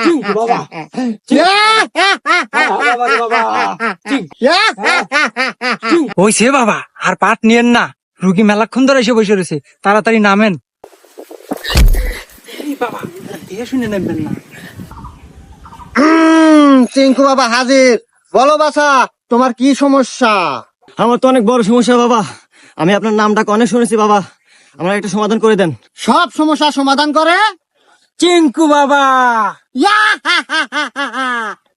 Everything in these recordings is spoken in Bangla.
চিঙ্কু বাবা ওই সে বাবা, আর পাট নিয়েন না, রুগী মেলাক্ষণ ধরে এসে বসে রয়েছে, তাড়াতাড়ি নামেন। এই বাবা, দেখে শুনে নেবেন না। চিঙ্কু বাবা হাজির। বলো বাছা, তোমার কি সমস্যা? আমার তো অনেক বড় সমস্যা বাবা, আমি আপনার নামটাকে অনেক শুনেছি বাবা, আমার একটা সমাধান করে দেন। সব সমস্যা সমাধান করে? চিঙ্কু বাবা,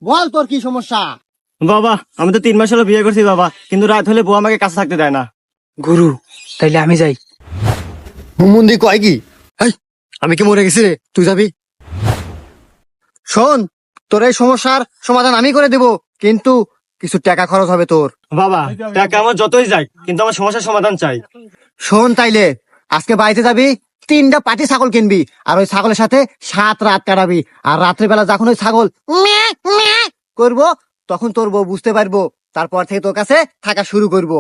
বল তোর কি সমস্যা? বাবা আমি তো 3 মাস হলো বিয়ে করছি বাবা, কিন্তু রাত হলে বউ আমাকে কাছে থাকতে দেয় না। গুরু তাইলে আমি যাই। হুমুন্দি কয় কি? আমি কি মরে গেছি রে? তুই যাবি? শোন, তোর এই সমস্যার সমাধান আমি করে দেব, কিন্তু কিছু টাকা খরচ হবে তোর। বাবা টাকা আমার যতই যাই, কিন্তু আমার সমস্যার সমাধান চাই। শোন তাইলে, আজকে বাড়িতে যাবি, 3টা পাটি ছাগল কিনবি, আর ওই ছাগলের সাথে 7 রাত কাটাবি, আর রাত্রে বেলা যখন ওই ছাগল ম্যাঁ ম্যাঁ করবো, তখন তোর বউ বুঝতে পারবো, তারপর থেকে তোর কাছে থাকা শুরু করবো।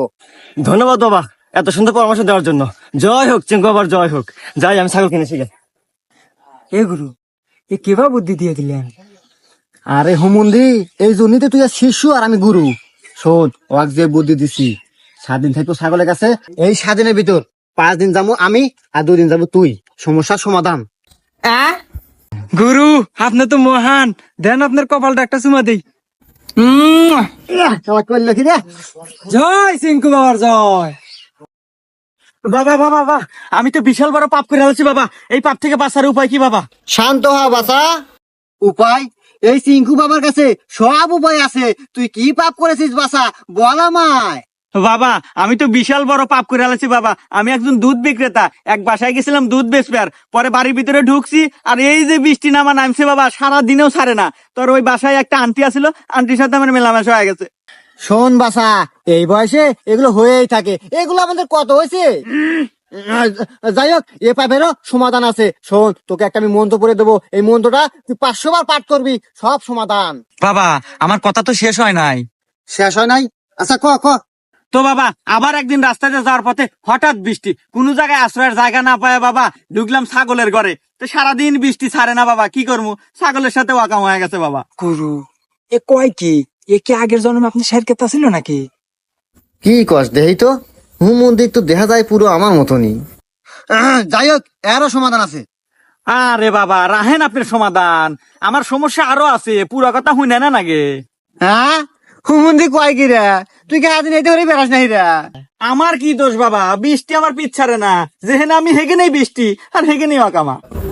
ধন্যবাদ বাবা এত সুন্দর পরামর্শ দেওয়ার জন্য। জয় হোক চিঙ্কু বাবার, জয় হোক। যাই আমি ছাগল কিনেছি গে। এ গুরু, এ কেবা বুদ্ধি দিয়ে দিলেন? আরে হুমুন্দি, এই জন্যই তো তুই আর শিশু আর আমি গুরু। শোন, ওয়াক যে বুদ্ধি দিছি, 7 দিন থাকবো ছাগলের কাছে, এই 7 দিনের ভিতর 5 দিন যাবো আমি, আর 2 দিন যাবো তুই। সমস্যার সমাধান। গুরু আপনি তো মহান, দেন আপনার কপালটা একটা চুমা দেই। করলো কি রে? জয় চিঙ্কু বাবার জয়। বাবা বাবা বাবা, আমি তো বিশাল বড় পাপ করে আছি বাবা, এই পাপ থেকে বাঁচার উপায় কি বাবা? শান্ত হ বাসা। উপায়? এই চিঙ্কু বাবার কাছে সব উপায় আছে। তুই কি পাপ করেছিস বাসা, বল আমায়। বাবা আমি তো বিশাল বড় পাপ করে আছি বাবা, আমি একজন দুধ বিক্রেতা, এক বাসায় গেছিলাম দুধ বেচবার, পরে বাড়ির ভিতরে ঢুকছি, আর এই যে বৃষ্টি নামা নামছে বাবা, সারা দিনেও ছাড়ে না। তোর ওই বাসায় একটা আন্টি আছিল, আন্টির সাথে আমার মেলামেশা হয়ে গেছে। শোন বাসা, এই বয়সে এগুলো হয়েই থাকে, এগুলো আমাদের কত হয়েছে। যাই হোক, এ পাপেরও সমাধান আছে। শোন, তোকে একটা আমি মন্ত্র পড়ে দেবো, এই মন্ত্রটা তুই 500 বার পাঠ করবি, সব সমাধান। বাবা আমার কথা তো শেষ হয় নাই। শেষ হয় নাই? আচ্ছা ক ক। তো বাবা আবার একদিন রাস্তাতে যাওয়ার পথে হঠাৎ বৃষ্টি, কোন জায়গায় আশ্রয়ের জায়গা না পায় বাবা ঢুকলাম ছাগলের ঘরে, তো সারাদিন বৃষ্টি ছাড়ে না বাবা, কি করবো, ছাগলের সাথে ওয়াকাম হয়ে গেছে বাবা। গুরু এ কয় কি, এ কি আগের জন্মে আপনি শের কেতা ছিল নাকি? কি কস দেহি তো, হুমন্দির তো দেখা যায় পুরো আমার মতনই। যাই হোক, এরও সমাধান আছে। আরে বাবা রাহেন আপনার সমাধান, আমার সমস্যা আরো আছে, পুরো কথা শুনে না নাগে। হ্যাঁ, হুমন্দি কয় কি রে? তুই কে আদিন এতে করে বেড়াস নাই রে? আমার কি দোষ বাবা, বৃষ্টি আমার পিছ ছাড়ে না, যেখানে আমি হেগে নেই বৃষ্টি, আর হেগে নেই ওয়াকামা।